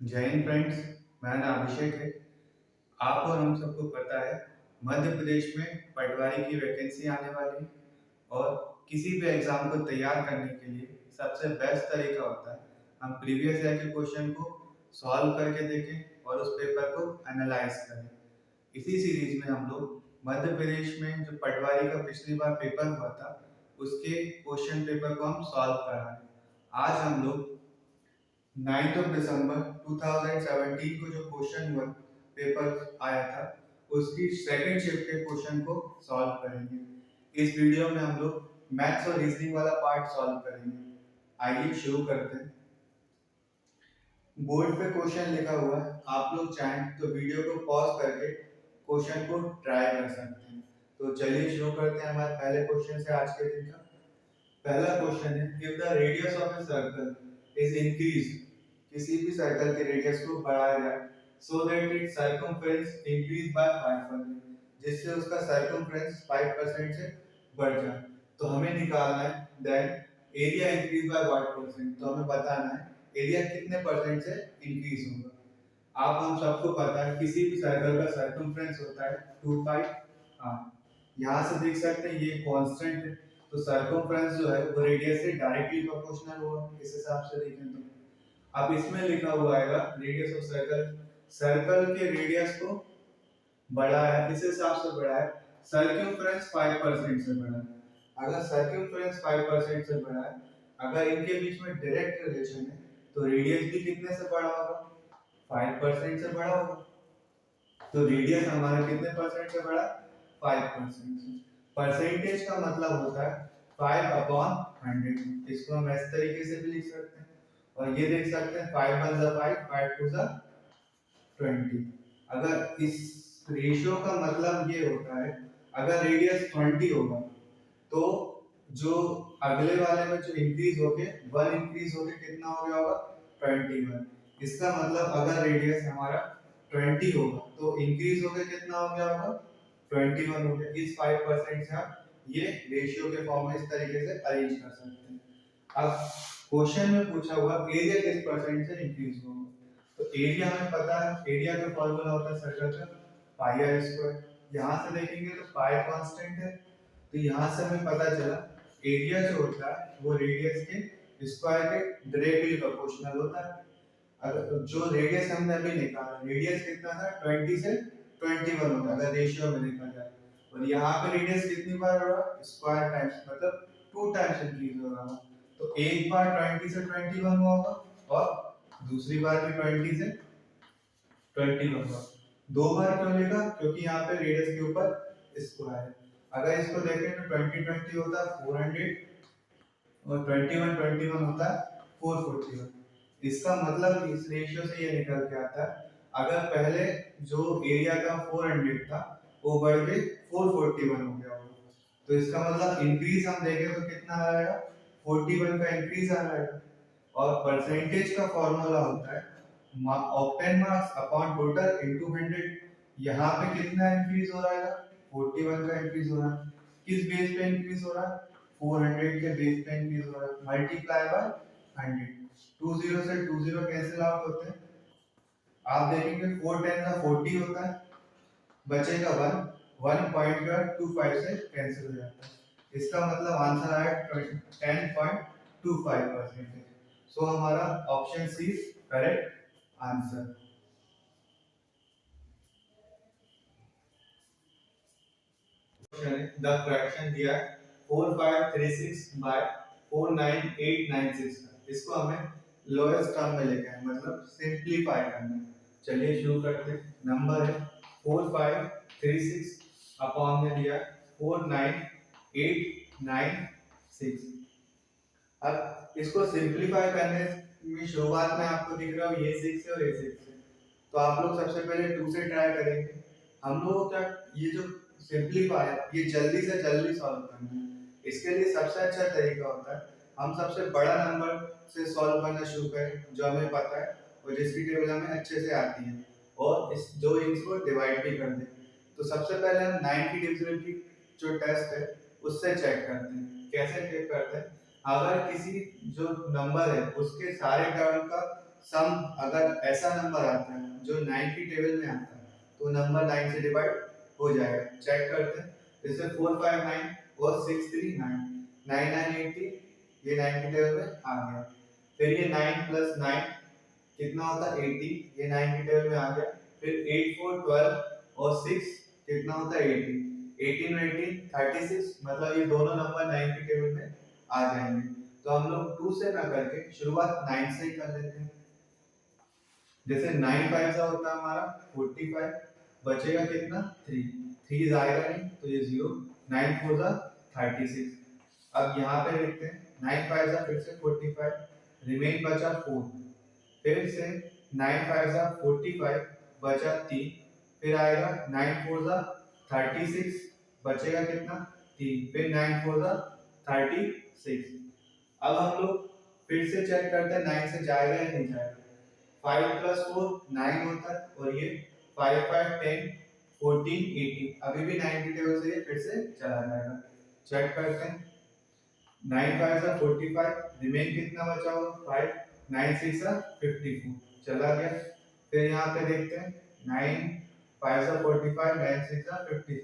जय हिंद फ्रेंड्स। मेरा नाम अभिषेक है। आप और हम सबको पता है मध्य प्रदेश में पटवारी की वैकेंसी आने वाली है और किसी भी एग्जाम को तैयार करने के लिए सबसे बेस्ट तरीका होता है हम प्रीवियस ईयर के क्वेश्चन को सॉल्व करके देखें और उस पेपर को एनालाइज करें। इसी सीरीज में हम लोग मध्य प्रदेश में जो पटवारी का पिछली बार पेपर हुआ था उसके क्वेश्चन पेपर को हम सॉल्व कर रहे हैं। आज हम लोग 9 दिसंबर 2017 को जो क्वेश्चन हुआ पेपर आया था उसकी सेकंड शिफ्ट के क्वेश्चन को सॉल्व करेंगे। इस वीडियो में हम लोग मैथ्स और रीजनिंग वाला पार्ट सॉल्व करेंगे। आइए शुरू करते हैं। बोर्ड पे क्वेश्चन लिखा हुआ है, आप लोग चाहें तो वीडियो को पॉज करके क्वेश्चन को ट्राई कर सकते हैं। तो चलिए शुरू करते हैं हमारे पहले क्वेश्चन से आज के दिन का। पहला क्वेश्चन है, if the radius of a circle is increase, किसी भी सर्कल के रेडियस को बढ़ाया जाए so that it's circumference increase by 5%, जिससे उसका सर्कमफ्रेंस 5% से बढ़ जाए। तो हमें निकालना है that area increase by what percent. तो हमें बताना है एरिया कितने परसेंट से इंक्रीज होगा। आप हम सबको पता है किसी भी सर्कल का सर्कमफ्रेंस होता है 2 पाई r। यहाँ से देख सकते हैं ये कांस्टेंट है, तो सर्कमफ्रेंस जो है वो रेडियस से डायरेक्टली प्रोपोर्शनल होगा। इस हिसाब से देखें तो अब इसमें लिखा हुआ आएगा रेडियस ऑफ सर्कल, सर्कल के रेडियस को बढ़ा है, इस हिसाब से बढ़ा है। सर्कमफ्रेंस 5% से बढ़ा है। अगर सर्कमफ्रेंस 5% से बढ़ा है, अगर इनके बीच में डायरेक्ट रिलेशन है तो रेडियस भी कितने से बढ़ा होगा? 5% से बढ़ा होगा। तो रेडियस हमारा कितने परसेंट से बढ़ा? 5% से। परसेंटेज का मतलब होता है 5/100। इसको हम इस तरीके से भी लिख सकते हैं और ये देख सकते हैं 5 1 जा 5, 5 2 जा 20। अगर इस रेशियो का मतलब ये होता है अगर रेडियस 20 होगा तो जो अगले वाले में जो इंक्रीज होके 1 इंक्रीज होके कितना हो गया होगा? 21। इसका मतलब अगर रेडियस हमारा 20 होगा तो इंक्रीज होके कितना हो गया होगा? 21 हो गया। इस 5% से आप ये रेशियो के फॉर्म में इस तरीके से अरेंज कर सकते हैं। अब क्वेश्चन में पूछा हुआ एरिया किस परसेंट से इंक्रीज होगा। तो एरिया हमें पता है, एरिया का फॉर्मूला होता है सर्कल का पाई आर स्क्वायर। यहाँ से देखेंगे तो पाई कांस्टेंट है, तो यहाँ से हमें पता चला एरिया जो होता है वो रेडियस के स्क्वायर के डायरेक्टली प्रोपोर्शनल होता है। अगर जो रेडियस हमने अभी निकाला, रेडियस कितना था? 20 से 21 होता है अगर रेशियो में देखा जाए। और यहाँ पे रेडियस कितनी बार हो रहा है? स्क्वायर टाइम्स, मतलब 2 टाइम्स इंक्रीज हो रहा है। तो एक बार 20 से 21 हुआ होगा और दूसरी बार भी 20 से 21 हुआ। दो बार क्यों लिखा? क्योंकि यहाँ पे रेडियस के ऊपर स्क्वायर है। अगर इसको देखें तो 20 20 होता है 400 और 21 21 होता है 441। इसका मतलब इस रेशियो से ये निकल के आता है अगर पहले जो एरिया का 400 था वो बढ़ के 441 हो गया होगा, तो इसका मतलब इंक्रीज हम देखें तो कितना आ रहा है? 41 का इंक्रीज आ रहा है। और परसेंटेज का फॉर्मूला होता है octane marks upon total into 100। यहाँ पे कितना इंक्रीज हो रहा है? 41 का इंक्रीज हो रहा है। किस बेस पे इंक्रीज हो रहा है? 400 के बेस पे इंक्रीज हो रहा है, मल्टीप्लाई बाय 100। 20 से 20 कैंसिल आउट होते हैं। आप देखेंगे 4 10 का 40 होता है, बचेगा 1, 1.25 से कैंसिल हो जाता है। इसका मतलब आंसर आया 10.25%। सो हमारा option C correct answer. The fraction दिया है 4536 बाय 49896 का। इसको हमें लोएस्ट टर्म में लेके आए, मतलब सिंपलीफाई करना है। चलिए शुरू करते हैं। नंबर है 4536 अपॉन में दिया 49896। अब इसको सिंपलीफाई करने में शुरुआत में आपको दिख रहा है ये 6 है और ये 6 है, तो आप लोग सबसे पहले 2 से ट्राई करेंगे। हम लोगों का ये जो सिंपलीफाई ये जल्दी से जल्दी सॉल्व करना है। इसके लिए सबसे अच्छा तरीका होता है हम सबसे बड़ा नंबर से सॉल्व करना शुरू करें जो हमें पता है और जिसकी टेबल हमें अच्छे से आती है, और इस जो इसको डिवाइड भी कर दें। तो सबसे पहले हम 9 की डिविजिबिलिटी जो टेस्ट है उससे चेक करते हैं। कैसे चेक करते हैं? अगर किसी जो नंबर है उसके सारे टर्म का सम अगर ऐसा नंबर आता है जो 9 की टेबल में आता है तो नंबर 9 से डिवाइड हो जाएगा। चेक करते हैं। जैसे 459 और 639 9980 ये 9 की टेबल में आ गया। फिर ये 9 प्लस 9 कितना होता है 80, ये 9 की टेबल में आ गया। फिर 8 4 12 और 6 कितना होता है 80, 18 18 36, मतलब ये दोनों नंबर 9 की टेबल में आ जाएंगे। तो हम लोग 2 से ना करके शुरुआत 9 से ही कर लेते हैं। जैसे 9 5 सा होता है हमारा 45, बचेगा कितना 3, 3 आएगा नहीं तो ये 0, 9 4 सा 36। अब यहाँ पे देखते हैं 9 5 सा फिर से 45, रिमेन बचा 4, फिर से 9 5 सा 45 बचा 3, फिर आएगा 9 4 सा 36, बचेगा कितना 3, फिर 9 4 सा 36। अब हम लोग फिर से चेक करते हैं 9 से जाएगा या नहीं जाएगा। 5 प्लस 4 9 होता है और ये 5 5 10 14 18, अभी भी 9 की टेबल से ये फिर से चला जाएगा। चेक करते हैं 9 5 सा 45, रिमेन कितना बचा होगा 5, 9 6 सा 54, चला गया। फिर यहाँ पे देखते हैं 9 5 सा 45, 9 6 सा 56,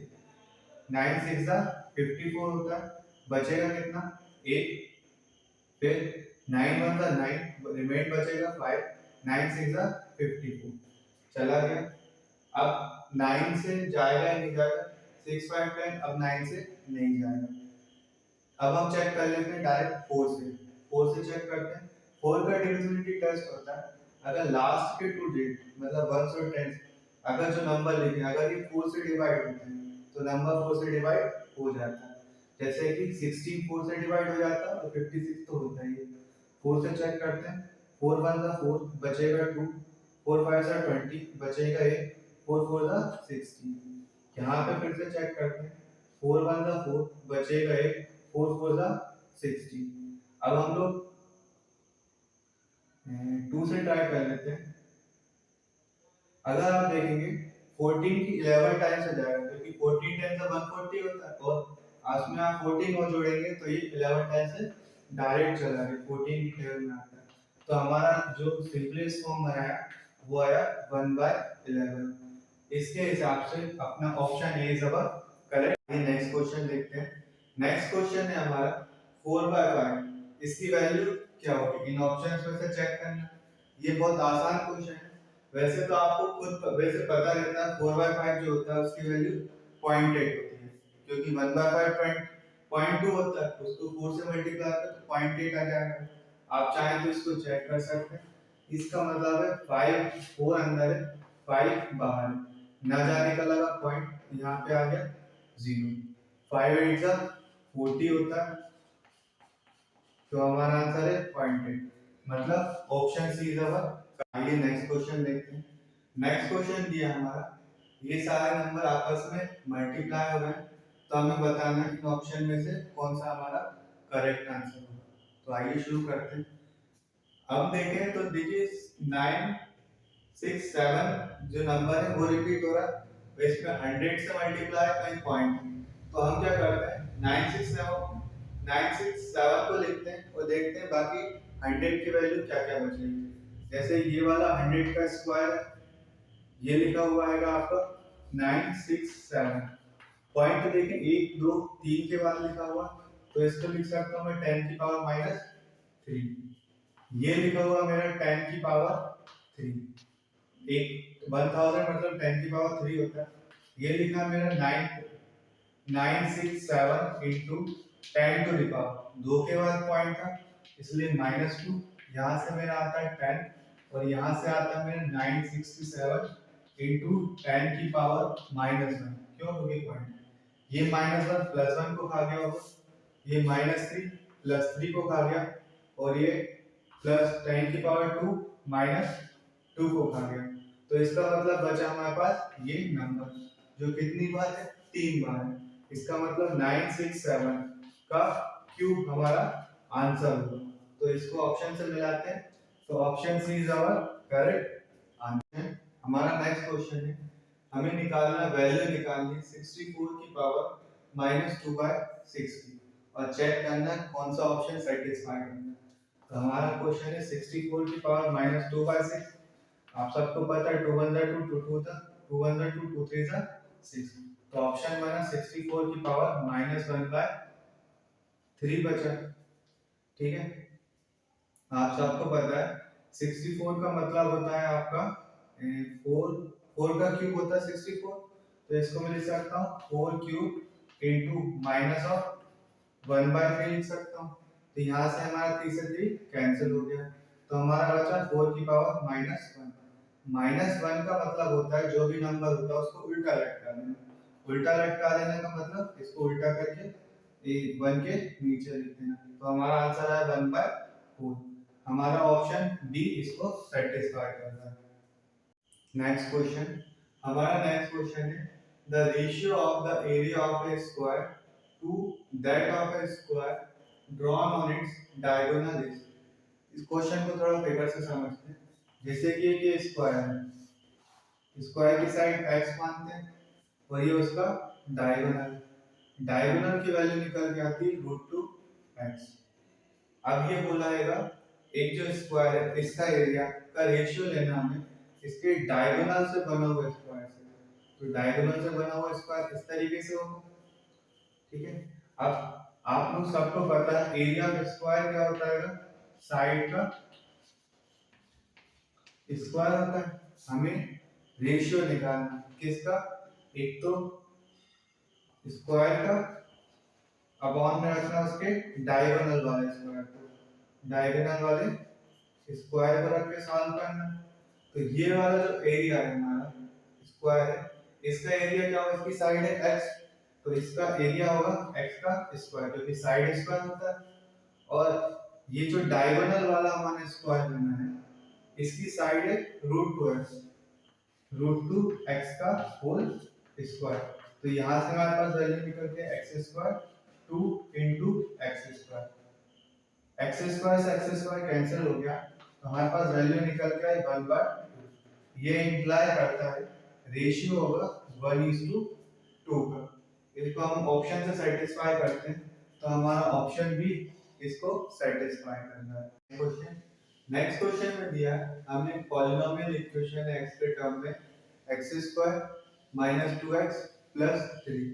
9 6 सा 54 होता है, बचेगा कितना 8, फिर 9 1 सा 9, रिमेन बचेगा 5, 9 6 सा 54, चला गया। अब 9 से जाएगा या नहीं जाएगा, 6 5 10, अब 9 से नहीं जाएगा। अब हम चेक कर लेते हैं डायरेक्ट 4 से। 4 से चेक करते हैं। 4 का डिविजिबिलिटी टेस्ट होता है अगर लास्ट के 2 डिजिट मतलब 1 और 10 अगर जो नंबर लिखे अगर ये 4 से डिवाइड होते हैं तो नंबर 4 से डिवाइड हो जाता है। जैसे कि 16 4 से डिवाइड हो जाता है और 56 तो होता ही है। 4 से चेक करते हैं। 4 1 सा 4, बचेगा 2, 4 5 सा 20, बचेगा 1, 4 4 सा 16। यहाँ पे फिर से चेक करते हैं। 4 1 सा 4, बचेगा 1, 4 4 सा 16। अब हम लोग 2 से ट्राई कर लेते हैं। अगर आप देखेंगे 14 की 11 टाइम्स हो जाएगा क्योंकि 14 टाइम्स 140 होता है और उसमें आप 14 और जोड़ेंगे तो ये 11 टाइम्स से डायरेक्ट चला गया 14 की टेबल में आता है। तो हमारा जो सिंपलेस्ट फॉर्म बनाया वो आया 1/11। इसके हिसाब से अपना option A is our correct. ये नेक्स्ट क्वेश्चन देखते हैं। नेक्स्ट क्वेश्चन है हमारा 4/5, इसकी वैल्यू क्या होगी इन ऑप्शंस में से चेक करना। ये बहुत आसान क्वेश्चन है। वैसे तो आपको खुद वैसे पता रहता है 4/5 जो होता है उसकी वैल्यू 0.8 होती है क्योंकि 1/5 0.2 होता है, उसको 4 से मल्टीप्लाई करें तो 0.8 आ जाएगा। आप चाहें तो इसको चेक कर सकते हैं। इसका मतलब है 5 4 अंदर है 5 बाहर है, ना जाने का लगा पॉइंट, यहाँ पे आ गया 0। 5 8 सा 40 होता है तो हमारा आंसर है 0.8, मतलब ऑप्शन सी इज अवर। आइए नेक्स्ट क्वेश्चन देखते हैं। नेक्स्ट क्वेश्चन दिया हमारा, ये सारे नंबर आपस में मल्टीप्लाई हो रहे हैं तो हमें बताना है इन ऑप्शन में से कौन सा हमारा करेक्ट आंसर होगा। तो आइए शुरू करते हैं। अब देखें तो देखिए 9 6 7 जो नंबर है वो रिपीट हो रहा है, तो इसमें 100 से मल्टीप्लाई कहीं पॉइंट, तो हम क्या करते हैं 967 को लिखते हैं और देखते हैं बाकी 100 की वैल्यू क्या क्या बचेगी। जैसे ये वाला 100 का स्क्वायर ये लिखा हुआ है आपका 967, पॉइंट देखें 1 2 3 के बाद लिखा हुआ, तो इसको लिख सकता हूं मैं 10 की पावर -3। ये लिखा हुआ मेरा 10 की पावर 3, एक 1000 मतलब 10 की पावर 3 होता है। ये लिखा मेरा 967 into 10 to the पावर 2 के बाद पॉइंट था इसलिए -2, यहाँ से मेरा आता है 10 और यहाँ से आता है मेरा 967 into 10 की पावर -1, क्यों क्योंकि पॉइंट ये -1 +1 को खा गया होगा, ये -3 +3 को खा गया और ये +10 की पावर 2 -2 को खा गया। तो इसका मतलब बचा हमारे पास ये नंबर जो कितनी बार है 3 बार है। इसका मतलब 967 का क्यूब हमारा आंसर होगा। तो इसको ऑप्शन से मिलाते हैं तो option C is our correct answer. हमारा नेक्स्ट क्वेश्चन है, हमें निकालना वैल्यू निकालनी 64 की पावर -2/6 की और चेक करना कौन सा ऑप्शन सेटिस्फाइड है। तो हमारा क्वेश्चन है 64 की पावर माइनस 2/6। आप सबको पता है 2 1 2 2 2 था, 2 1 2 2 3 6। तो ऑप्शन बना 64 की पावर माइनस 1/3 बचा। ठीक है, आप सबको पता है 64 का मतलब होता है आपका 4 4 का क्यूब होता है 64। तो इसको मैं लिख सकता हूँ 4 क्यूब इनटू माइनस ऑफ 1/3 लिख सकता हूँ। तो यहाँ से हमारा 3 से 3 कैंसिल हो गया। तो हमारा बचा 4 की पावर -1। -1 का मतलब होता है जो भी नंबर होता है उसको उल्टा लटका देना। उल्टा लटका देने का मतलब इसको उल्टा करके 1 के नीचे लिख देना। तो हमारा आंसर है 1/4। हमारा ऑप्शन बी इसको सेटिस्फाई करता है। नेक्स्ट क्वेश्चन, हमारा नेक्स्ट क्वेश्चन है the ratio of the area of a square to that of a square drawn on its diagonal is. इस क्वेश्चन को थोड़ा फिगर से समझते हैं। जैसे कि ये स्क्वायर है, स्क्वायर की साइड x मानते हैं और ये उसका डायगोनल। डायगोनल की वैल्यू निकल के आती है √2x। अब ये बोलाएगा एक जो स्क्वायर है इसका एरिया का रेशियो लेना हमें इसके डायगोनल से बना हुआ स्क्वायर से। तो डायगोनल से बना हुआ स्क्वायर इस तरीके से होगा। ठीक है, अब आप लोग सबको पता है एरिया ऑफ स्क्वायर क्या होता है, साइड का स्क्वायर होता है। हमें रेशियो निकालना किसका, एक तो स्क्वायर का अपॉन में रखना उसके डायगोनल वाले स्क्वायर को, डायगोनल वाले स्क्वायर को रख के सॉल्व करना। तो ये वाला जो एरिया है हमारा स्क्वायर है, इसका एरिया क्या होगा, इसकी साइड है x, तो इसका एरिया होगा x का स्क्वायर क्योंकि साइड स्क्वायर होता है। और ये जो डायगोनल वाला हमारे स्क्वायर बना है इसकी साइड है √2x, √2x का होल स्क्वायर। तो यहाँ से हमारे पास वैल्यू निकलती है x² 2 × x²। x² से x² कैंसिल हो गया तो हमारे पास वैल्यू निकल के आई 1/2। ये इंप्लाई करता है रेशियो होगा 1:2 का। इसको हम ऑप्शन से सेटिस्फाई करते हैं तो हमारा ऑप्शन भी इसको सेटिस्फाई करना है। क्वेश्चन, नेक्स्ट क्वेश्चन में दिया हमने पॉलिनोमियल इक्वेशन है x के टर्म में x² - 2x + 3।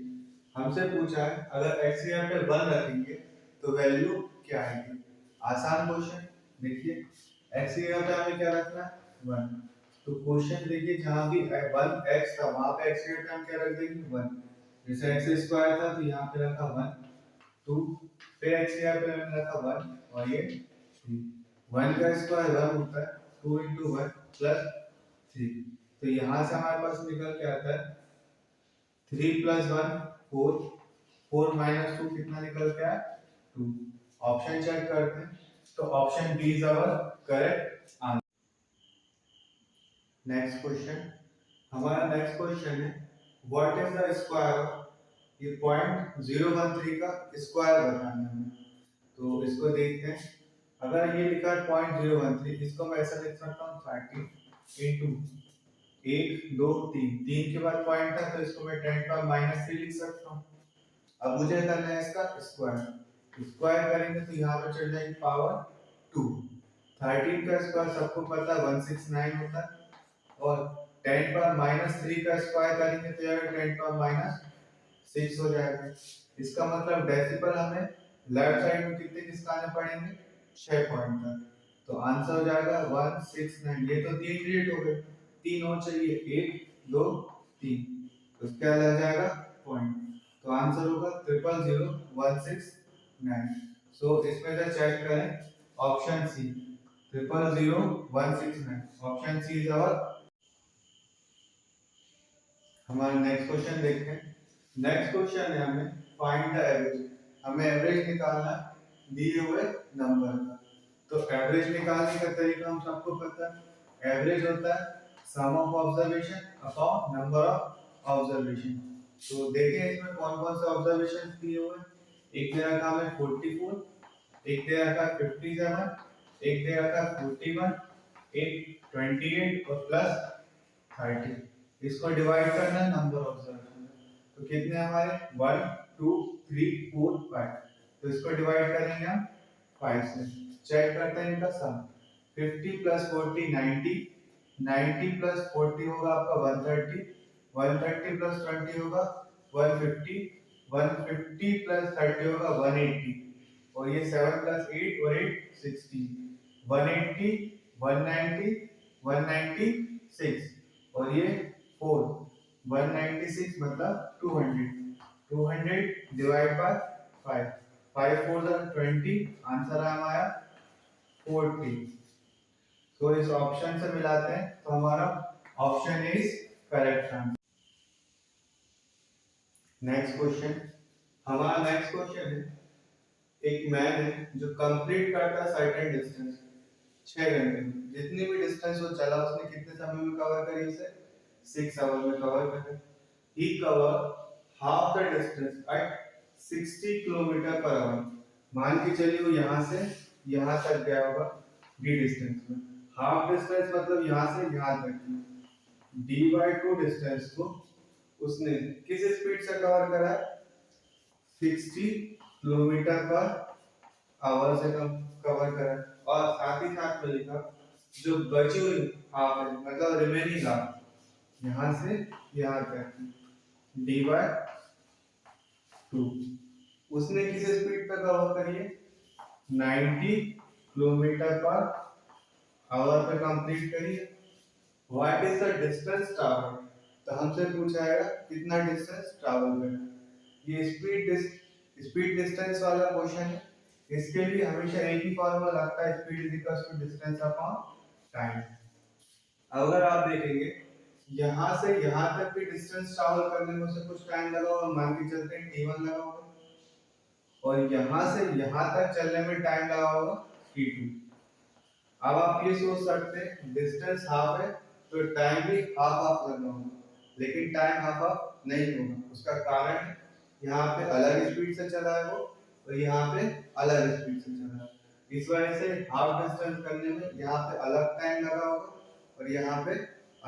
हमसे पूछा है अगर x की जगह पे 1 रखेंगे तो वैल्यू क्या आएगी। आसान क्वेश्चन, देखिए x की जगह पे हमें क्या रखना है 1। तो क्वेश्चन देखिए जहां भी 1x था वहां पे x की जगह पे हम क्या रख देंगे 1। जैसे x² था तो यहां पे रखा 1 2, फिर x की जगह पे हमने रखा 1 और ये 3। 1 का स्क्वायर 1 होता है, 2 × 1 + 3। तो यहां से हमारे पास निकल के आता है 3 + 1 4, 4 - 2 कितना निकल के आया 2। ऑप्शन चेक करते हैं तो option B is our correct answer. Next question, हमारा नेक्स्ट क्वेश्चन है what is the square of, ये 0.013 का स्क्वायर बताना है हमें। तो इसको देखते हैं, अगर ये लिखा है 0.013 इसको मैं ऐसा लिख सकता हूँ 30 × 1 2 3, 3 के बाद पॉइंट है तो इसको मैं 10⁻³ लिख सकता हूँ। अब मुझे करना है इसका स्क्वायर, स्क्वायर करेंगे तो यहाँ पे चढ़ जाएगी पावर 2। 13 का स्क्वायर सबको पता है 169 होता है और 10⁻³ का स्क्वायर करेंगे तो यह 10⁻6 हो जाएगा। इसका मतलब डेसिमल हमें लेफ्ट साइड में कितने किसकाने पड़ेंगे 6 पॉइंट तक। तो आंसर हो जाएगा 169। ये तो 3 डिजिट हो गए, 3 और चाहिए 1 2 3, तो क्या लग जाएगा पॉइंट। तो आंसर होगा 000169। सो इसमें से चेक करें option C 000169, option C is our. हमारा नेक्स्ट क्वेश्चन देखते हैं। नेक्स्ट क्वेश्चन है हमें फाइंड द एवरेज, हमें एवरेज निकालना दिए हुए नंबर का। तो एवरेज निकालने का तरीका हम सबको पता है, एवरेज होता है sum of observation upon number of observation. तो देखिए इसमें कौन कौन से ऑब्जर्वेशन दिए हुए हैं। एक दे रखा है 44, एक दे रखा है 57, एक दे रखा है 41, एक 28 और प्लस 30। इसको डिवाइड करना है नंबर ऑफ ऑब्जर्वेशन। तो कितने हमारे 1 2 3 4 5, तो इसको डिवाइड करेंगे हम 5 से। चेक करते हैं इनका सम। 50 प्लस 40 90, 90 प्लस 40 होगा आपका 130, 130 प्लस 20 होगा 150, 150 प्लस 30 होगा 180, और ये 7 प्लस 8 और 8 16, 180, 190, 196, और ये 4 196 मतलब 200, 200 डिवाइड बाय 5, 5 4 20, आंसर हमारा 40। तो इस ऑप्शन से मिलाते हैं तो हमारा option is correct answer. Next question, हमारा नेक्स्ट क्वेश्चन है, एक मैन है जो कंप्लीट करता है सर्टेन डिस्टेंस 6 घंटे में, जितनी भी डिस्टेंस वो चला उसने कितने समय में कवर करी उसे 6 आवर में कवर करा। He cover half the distance at 60 kilometre per hour. मान के चलिए वो यहाँ से यहाँ तक गया होगा डी डिस्टेंस में। हाफ डिस्टेंस मतलब यहाँ से यहाँ तक, डी बाई 2 डिस्टेंस को उसने किस स्पीड से कवर करा है 60 किलोमीटर पर आवर से कवर करा, और साथ ही साथ में लिखा जो बची हुई हाफ है मतलब रिमेनिंग हाफ यहाँ से यहाँ तक डी बाय 2 उसने किस स्पीड पर कवर करी है 90 किलोमीटर पर आवर पे कंप्लीट करी है। What is the distance travel, तो हमसे पूछा है कितना डिस्टेंस ट्रैवल करा। ये स्पीड डिस्टेंस वाला क्वेश्चन है, इसके लिए हमेशा एक ही फॉर्मूला लगता है, speed is equal to distance upon time. अगर आप देखेंगे यहाँ से यहाँ तक की डिस्टेंस ट्रैवल करने में उसे कुछ टाइम लगा और मान के चलते हैं t1 लगा होगा, और यहाँ से यहाँ तक चलने में टाइम लगा होगा t2। अब आप ये सोच सकते हैं डिस्टेंस हाफ है तो टाइम भी हाफ हाफ लगना होगा, लेकिन टाइम हाफ हाफ नहीं होगा। उसका कारण यहाँ पे अलग स्पीड से चला है वो, और यहाँ पे अलग स्पीड से चला है। इस वजह से हाफ डिस्टेंस करने में यहाँ पे अलग टाइम लगा होगा और यहाँ पे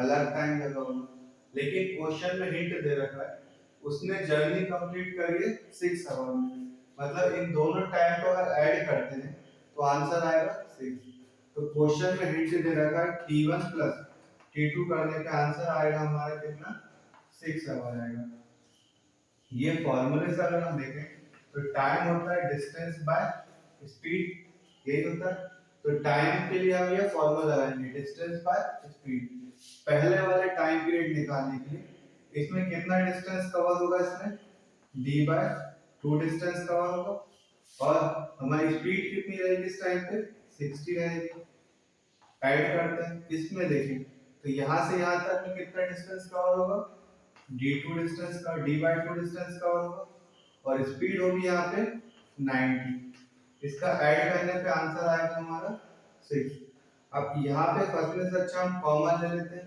अलग टाइम लगा होगा। लेकिन क्वेश्चन में हिंट दे रखा है उसने जर्नी कंप्लीट करी है 6 आवर में, मतलब इन दोनों टाइम को अगर ऐड करते हैं तो आंसर आएगा 6। तो क्वेश्चन में हिंट दे रखा है t1 प्लस t2 करने का आंसर आएगा हमारा कितना 6 आवर आएगा। ये फॉर्मूले से अगर हम देखें तो टाइम होता है डिस्टेंस बाय स्पीड, यही होता है। तो टाइम के लिए हम ये फॉर्मूला लगाएंगे डिस्टेंस बाय स्पीड। पहले वाले टाइम पीरियड निकालने के लिए इसमें कितना डिस्टेंस कवर होगा, इसमें d बाय 2 डिस्टेंस कवर होगा, और हमारी स्पीड कितनी रहेगी इस टाइम पे 60 रहेगी। ऐड करते हैं, इसमें देखें तो यहाँ से यहाँ तक में कितना डिस्टेंस कवर होगा d2 डिस्टेंस का d बाय 2 डिस्टेंस कवर होगा, और स्पीड होगी यहाँ पे 90। इसका ऐड करने पे आंसर आएगा हमारा 6। अब यहाँ पे फंसने से अच्छा हम कॉमन ले लेते हैं।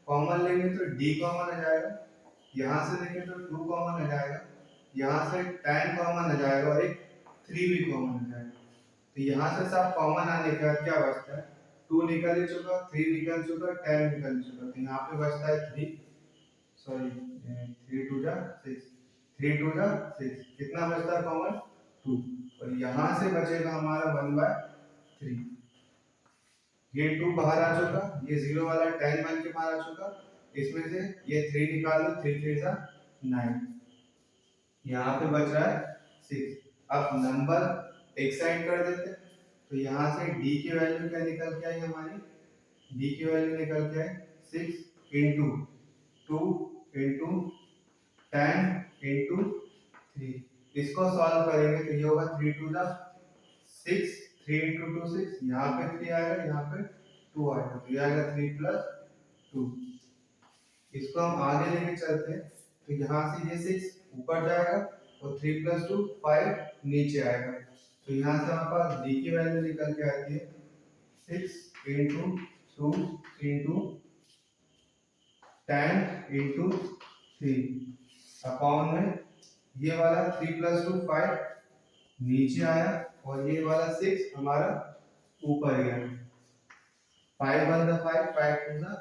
कॉमन लेंगे तो d कॉमन आ जाएगा, यहाँ से देखें तो 2 कॉमन आ जाएगा, यहाँ से 10 कॉमन आ जाएगा और एक 3 भी कॉमन आ जाएगा। तो यहाँ से सब कॉमन आने के बाद क्या बचता है 2 निकल चुका, 3 निकल चुका, 10 निकल चुका, तो यहाँ पे बचता है 3 2 जा 6, 3 2 जा 6, कितना बचता है कॉमन 2, और यहाँ से बचेगा हमारा 1/3। ये 2 बाहर आ चुका, ये 0 वाला 10 बन के बाहर आ चुका, इसमें से ये 3 निकाल दो, 3 3 जा 9, यहाँ पे बच रहा है 6। अब नंबर एक साइड कर देते हैं, तो यहाँ से d की वैल्यू क्या निकल के आई हमारी, d की वैल्यू निकल के आई 6 इंटू 2 इंटू 10 इंटू 3। इसको सॉल्व करेंगे तो ये होगा 3 2 जा 6, 3 इंटू 2 6, यहाँ पे 3 आएगा, यहाँ पे 2 आएगा, तो ये आएगा 3 प्लस 2। इसको हम आगे लेके चलते हैं तो यहाँ से ये 6 ऊपर जाएगा और 3 प्लस 2 5 नीचे आएगा, तो यहाँ से हमारे पास d की वैल्यू निकल के आती है 6 इंटू 2 इंटू 10 इंटू 3 अपॉन में ये वाला 3 प्लस 2 5 नीचे आया और ये वाला 6 हमारा ऊपर गया। 5 1 5, 5 2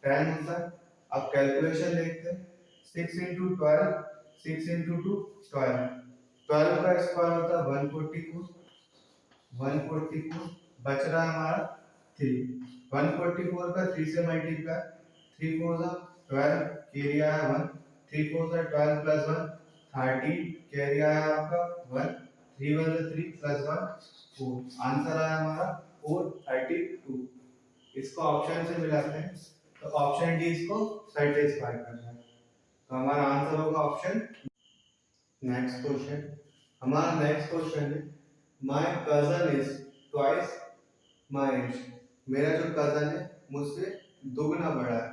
10 होता है। अब कैलकुलेशन देखते हैं, 6 इंटू 12, 6 इंटू 2 12, 12 का स्क्वायर होता है 144, 144 बच रहा है हमारा 3। 144 का 3 से मल्टीप्लाई, 3 4 12 कैरी आया 1, 3 4 12 प्लस 1 13 कैरी आया आपका 1, 3 1 3 प्लस 1 4, आंसर आया हमारा 432। इसको ऑप्शन से मिलाते हैं तो ऑप्शन डी इसको सेटिस्फाई कर रहा है, तो हमारा आंसर होगा ऑप्शन। नेक्स्ट क्वेश्चन, हमारा नेक्स्ट क्वेश्चन है my cousin is twice my age, मेरा जो कजन है मुझसे दुगना बड़ा है।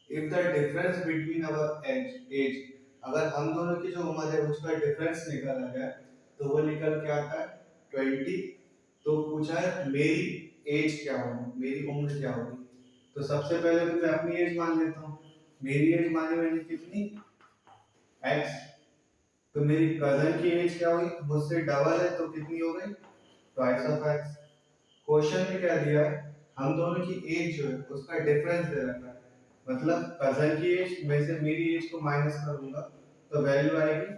If the difference between our age, अगर हम दोनों की जो उम्र है उसका डिफरेंस निकाला जाए तो वो निकल के आता है 20। तो पूछा है मेरी एज क्या होगी, मेरी उम्र क्या होगी। तो सबसे पहले तो मैं अपनी एज मान लेता हूँ, मेरी एज मानी मैंने कितनी x, तो मेरी कजन की एज क्या हुई, मुझसे डबल है तो कितनी हो गई ट्वाइस ऑफ x। क्वेश्चन में क्या दिया है, हम दोनों की एज जो है उसका डिफरेंस दे रखा है, मतलब कजन की एज में से मेरी एज को माइनस करूंगा तो वैल्यू आएगी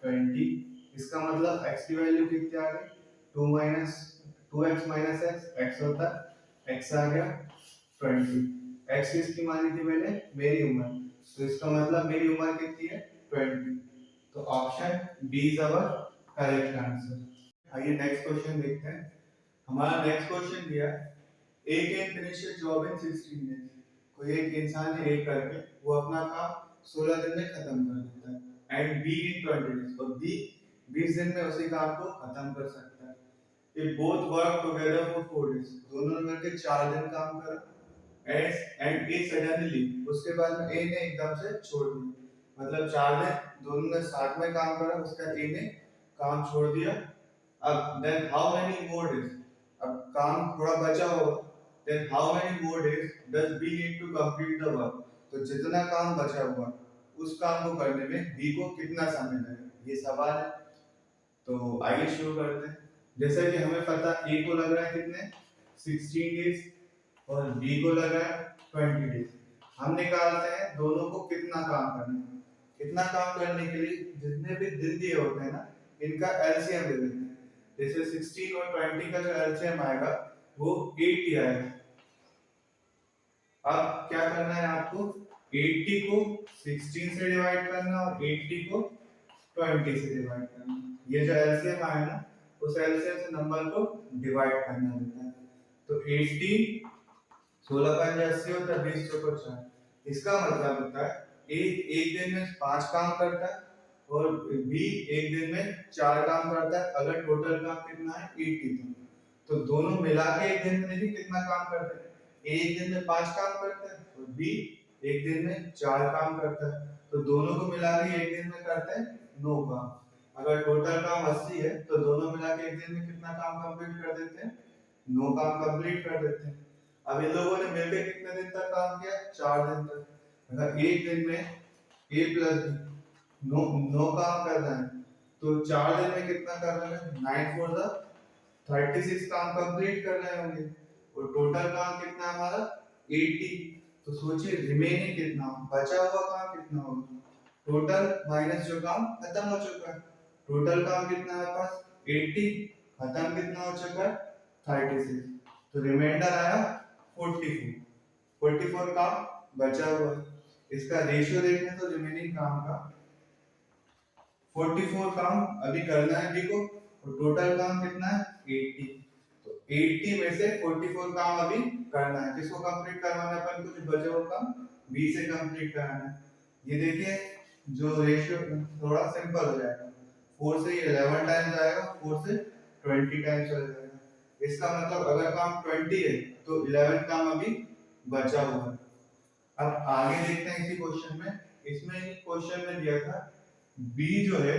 20। इसका मतलब x की वैल्यू कितनी आ गई 2 माइनस 2x माइनस x होता है x आ गया 20। x किसकी मानी थी मैंने, मेरी उम्र, तो इसका मतलब मेरी उम्र कितनी है 20। तो option B is our correct answer. आइए नेक्स्ट क्वेश्चन देखते हैं। हमारा नेक्स्ट क्वेश्चन दिया है A can finish a job in 16 days, कोई एक इंसान है ए करके वो अपना काम 16 दिन में खत्म कर देता है, एंड बी इन 20 डेज, और बी 20 दिन में उसी काम को खत्म कर सकता है। If both work together for 4 days, दोनों मिलकर 4 दिन काम करा, एंड ए सडनली, उसके बाद में ए ने एकदम से छोड़ दिया, मतलब 4 दिन दोनों ने साथ में काम करा, उसका ए ने काम छोड़ दिया। अब then how many more days, अब काम थोड़ा बचा होगा, then how many more days does B need to complete the work, तो जितना काम बचा हुआ उस काम को करने में बी को कितना समय लगेगा, ये सवाल है। तो आइए शुरू करते हैं। जैसा कि हमें पता ए को लग रहा है कितने 16 डेज और बी को लग रहा है 20 डेज। हम निकालते हैं दोनों को कितना काम करना है। कितना काम करने के लिए जितने भी दिन दिए होते हैं ना, इनका एलसीएम ले लेते हैं। जैसे 16 और 20 का जो एलसीएम आएगा वो 80 आएगा। अब क्या करना है आपको, 80 को 16 से डिवाइड करना और 80 को 20 से डिवाइड करना। ये जो एलसीएम आया ना, उस एलसीएम से नंबर को डिवाइड करना होता है। तो 80 16 5 80 होता है, 20 चौको 4। इसका मतलब होता है ए एक दिन में 5 काम करता है और बी एक दिन में 4 काम करता है। अगर टोटल काम कितना है 80, तो दोनों मिला के एक दिन में देखिए कितना काम करते हैं। ए एक दिन में 5 काम करता है और बी एक दिन में 4 काम करता है, तो दोनों को मिला के एक दिन में करते हैं 9 काम। अगर टोटल काम 80 है तो दोनों मिला के एक दिन में कितना काम कंप्लीट कर देते हैं, 9 काम कंप्लीट कर देते हैं। अब इन लोगों ने मिलकर कितने दिन तक काम किया, 4 दिन तक। अगर एक दिन में ए प्लस बी 9 काम कर रहे हैं तो 4 दिन में कितना कर रहे हैं, 9 4 36 काम कंप्लीट कर रहे होंगे, और टोटल काम कितना हमारा 80। तो सोचिए रिमेनिंग कितना, बचा हुआ काम कितना होगा, टोटल माइनस जो काम खत्म हो चुका है। टोटल काम कितना है पास 80, खत्म कितना हो चुका है 36, तो रिमाइंडर आया 44। 44 काम बचा हुआ है। इसका रेशियो देखें तो रिमेनिंग काम का 44 काम अभी करना है बी को, और टोटल काम कितना है 80। तो 80 में से 44 काम अभी करना है। किसको कंप्लीट करवाना है अपन को, जो बचा हुआ काम बी से कंप्लीट कराना है। ये देखिए जो रेशियो थोड़ा सिंपल हो जाएगा, 4 से 11 टाइम्स आएगा, 4 से 20 टाइम्स हो जाएगा। इसका मतलब अगर काम 20 है तो 11 काम अभी बचा हुआ है। अब आगे देखते हैं इसी क्वेश्चन में। इसमें क्वेश्चन में दिया था बी जो है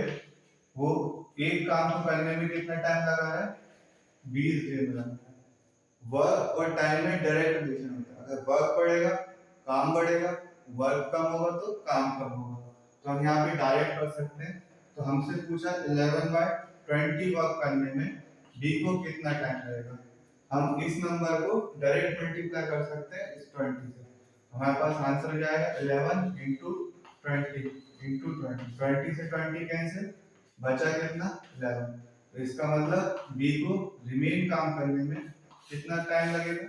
वो एक काम को करने में कितना टाइम लगा है, 20 दिन लगा है। वर्क और टाइम में डायरेक्ट रिलेशन होता है। अगर वर्क बढ़ेगा काम बढ़ेगा, वर्क कम होगा तो काम कम होगा। तो हम यहाँ पे डायरेक्ट कर सकते हैं। तो हमसे पूछा 11/20 वर्क करने में बी को कितना टाइम लगेगा। हम इस नंबर को डायरेक्ट मल्टीप्लाई कर सकते हैं इस 20 से। हमारे पास आंसर क्या आएगा 11 इंटू 20 इंटू 20। 20 से 20 कैंसिल, बचा कितना 11। तो इसका मतलब बी को रिमेन काम करने में कितना टाइम लगेगा,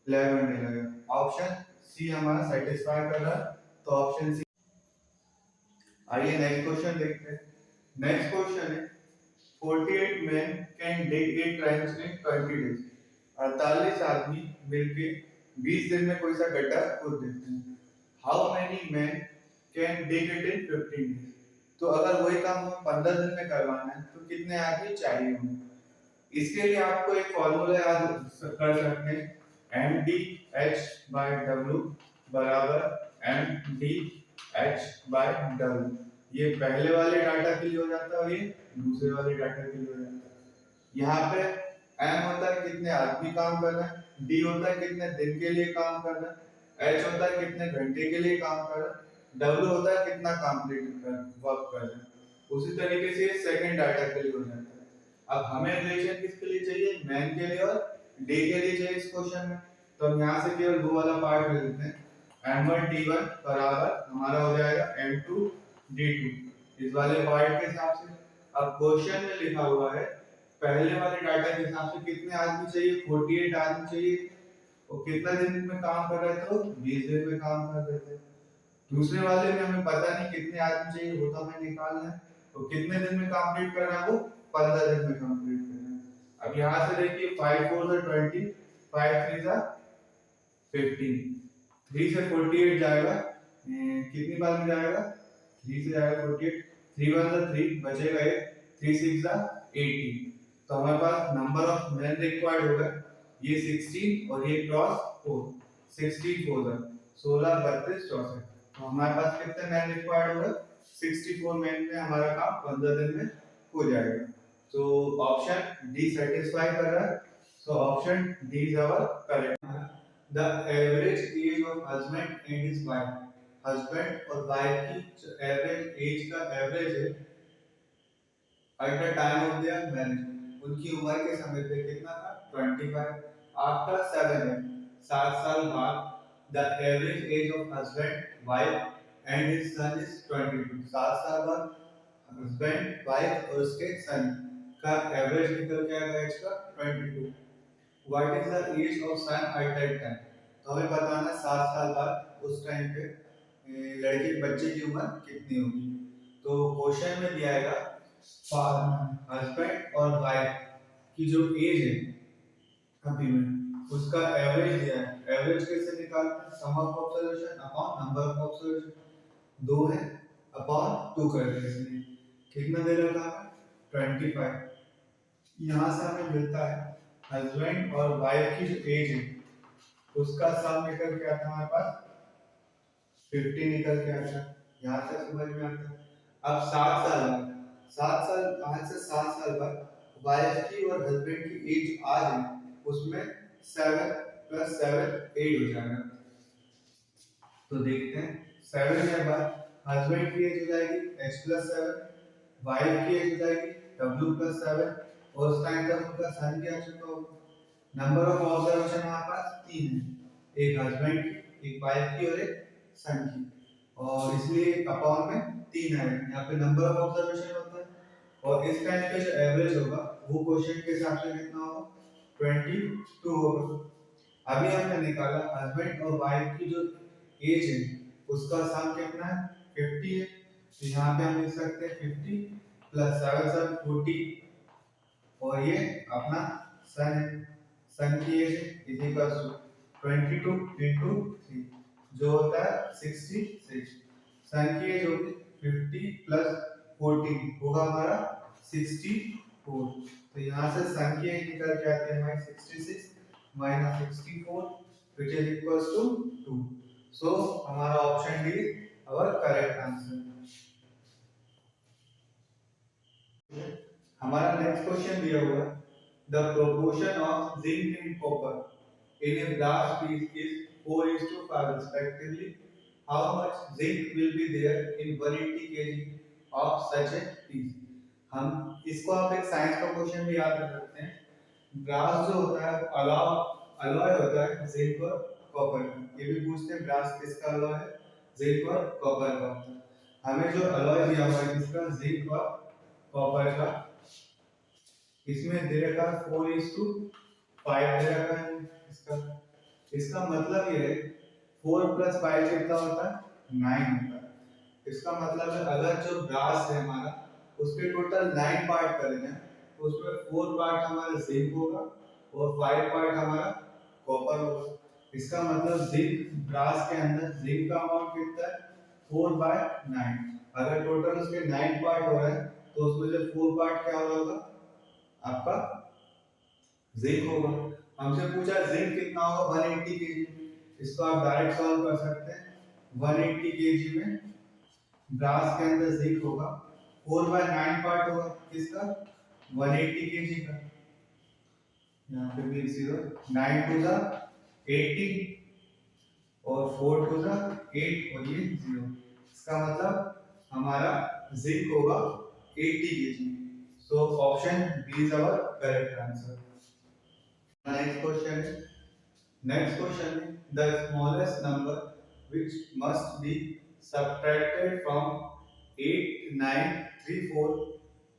11 डे लगेगा। ऑप्शन सी हमारा सेटिस्फाई कर रहा है, तो ऑप्शन सी। आइए नेक्स्ट क्वेश्चन देखते हैं। नेक्स्ट क्वेश्चन है 48 men can dig 8 trenches in 20 days। 48 आदमी मिलके 20 दिन में कोई सा गड्ढा खोद देते हैं। How many men can dig it in 15 days। तो अगर वही काम हमें 15 दिन में करवाना है तो कितने आदमी चाहिए होंगे। इसके लिए आपको एक फॉर्मूला याद कर सकते हैं, M D H by W बराबर M D H by W. ये पहले वाले डाटा के लिए हो जाता है और ये दूसरे वाले डाटा के लिए हो जाता है। यहाँ पे एम होता है कितने आदमी काम कर रहे हैं, डी होता है कितने दिन के लिए काम कर रहे हैं, एच होता है कितने घंटे के लिए काम कर रहे हैं, डब्ल्यू होता है कितना वर्क कर रहे हैं। उसी तरीके से सेकंड डाटा के लिए हो जाता है। अब हमें रिलेशन किसके लिए चाहिए, मैन के लिए और डे के लिए चाहिए इस क्वेश्चन में। तो हम यहाँ से केवल वो वाला पार्ट ले लेते हैं, m1 d1 बराबर हमारा हो जाएगा m2 d2 इस वाले पार्ट के हिसाब से। अब क्वेश्चन में लिखा हुआ है पहले वाले डाटा के हिसाब से कितने आदमी चाहिए, 48 आदमी चाहिए, और कितना दिन में काम कर रहे थे, तो 20 दिन में काम कर रहे थे। दूसरे वाले में हमें पता नहीं कितने आदमी चाहिए, वो तो हमें निकालना है, तो कितने दिन में कंप्लीट करना है, वो 15 दिन में कंप्लीट करना है। अब यहाँ से देखिए 5 4 से 20, 5 3 से 15, 3 से 48 जाएगा, कितनी बार में जाएगा, 3 से जाएगा 48, 3 1 से 3 बचेगा 1, 3 6 से 18। तो हमारे पास नंबर ऑफ मैन रिक्वायर्ड होगा ये 16 और ये क्रॉस 4, 16 4 16 32 64। तो हमारे पास कितने मैन रिक्वायर्ड होगा, 64 मैन में हमारा काम 15 दिन में हो जाएगा। तो ऑप्शन डी सेटिस्फाई कर रहा है, so option D is our correct. The average age of husband and his wife, husband और वाइफ की जो एवरेज एज का एवरेज है at the time of their marriage, उनकी उम्र के समय पे कितना था, 25। आफ्टर 7 ईयर, 7 साल बाद, the average age of husband wife and his son is 22। 7 साल बाद हस्बैंड वाइफ और उसके सन का एवरेज निकल के आएगा एज का 22। What is the age of son at that time, तो हमें बताना 7 साल बाद उस टाइम पे लड़के बच्चे की उम्र कितनी होगी। तो क्वेश्चन में दिया है हस्बैंड और वाइफ की जो एज है अभी में उसका एवरेज दिया है। एवरेज कैसे निकालते हैं, sum of observation upon number of observation, 2 है अपॉन 2 कर देंगे, इसलिए कितना दे रखा है 25। यहाँ से हमें मिलता है हस्बैंड और वाइफ की जो एज है उसका सम निकल के आता है हमारे पास 50 निकल के आता है। यहाँ से समझ में आता है। अब 7 साल बाद, 7 साल आज से 7 साल बाद वाइफ की और हस्बैंड की एज आ जाए उसमें 7 + 7 8 हो जाएगा। तो देखते हैं 7 के बाद हस्बैंड की एज हो जाएगी h + 7, वाइफ की एज हो जाएगी w + 7, और उस टाइम तक उनका सन भी आ चुका होगा। नंबर ऑफ ऑब्जर्वेशन हमारे पास 3 है, एक हस्बैंड की, एक वाइफ की और एक सन की, और इसलिए अपॉन में 3 है। यहाँ पे नंबर ऑफ ऑब्जर्वेशन होता है और इस टाइम पे जो एवरेज होगा वो क्वेश्चन के हिसाब से कितना होगा, 22 होगा। अभी हमने निकाला हस्बैंड और वाइफ की जो एज है उसका सम कितना है, 50 है। तो यहाँ पे हम लिख सकते हैं 50 + 7 7 40, और ये अपना सन है, सन की एज इज इक्वल टू 22 × 3 जो होता है 66। सन की एज होगी 50 + 14 होगा हमारा 64। तो यहाँ से सन की एज निकल के आती है हमारी 66 - 64 which is equals to 2। So हमारा option D our correct answer. हमारा नेक्स्ट क्वेश्चन दिया हुआ है the proportion of zinc and copper in a glass piece is 4:5 respectively। How much zinc will be there in 180 kg of such a piece। हम इसको आप एक science का question भी याद रख सकते हैं। ग्लास जो होता है अलॉय होता है जिंक और कॉपर का। ये भी पूछते हैं ग्लास किसका अलॉय है, जिंक और कॉपर का होता है। हमें जो अलॉय दिया हुआ है इसका जिंक और कॉपर का, इसमें दे रखा है 4:5 दे रखा है इसका। इसका मतलब ये है 4 + 5 कितना होता है 9 होता है। इसका मतलब है अगर जो ब्रास है हमारा उसके टोटल 9 पार्ट करेंगे तो उसमें 4 पार्ट हमारा जिंक होगा और 5 पार्ट हमारा कॉपर होगा। इसका मतलब जिंक ब्रास के अंदर जिंक का अमाउंट कितना है 4/9। अगर टोटल उसके 9 पार्ट हो रहे हैं तो उसमें से 4 पार्ट क्या होगा आपका जिंक होगा। हमसे पूछा जिंक कितना होगा 180 केजी। इसको आप डायरेक्ट सॉल्व कर सकते हैं। 180 केजी में ब्रास के अंदर जिंक होगा 4/9 पार्ट होगा किसका 180 केजी का। यहाँ पे भी 0 9 टू द 80 और 4 टू द 8 और ये 0। इसका मतलब हमारा जिंक होगा 80 KG. So option B is our correct answer. Next question is the smallest number which must be subtracted from 8, 9, 3, 4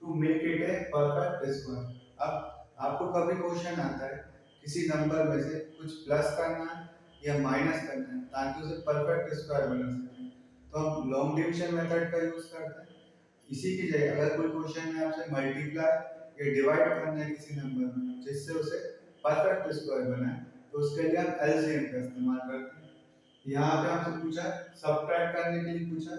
to make it a perfect square। अब आपको कभी क्वेश्चन आता है किसी नंबर में से कुछ प्लस करना है या माइनस करना है ताकि उसे परफेक्ट स्क्वायर बना सके तो हम लॉन्ग डिवीजन मेथड का यूज करते हैं। इसी की जगह अगर कोई क्वेश्चन में आपसे मल्टीप्लाई या डिवाइड करना है किसी नंबर में जिससे उसे परफेक्ट स्क्वायर बनाए तो उसके लिए हम एलसीएम का इस्तेमाल करते हैं। यहाँ पे हमसे पूछा सबट्रैक्ट करने के लिए पूछा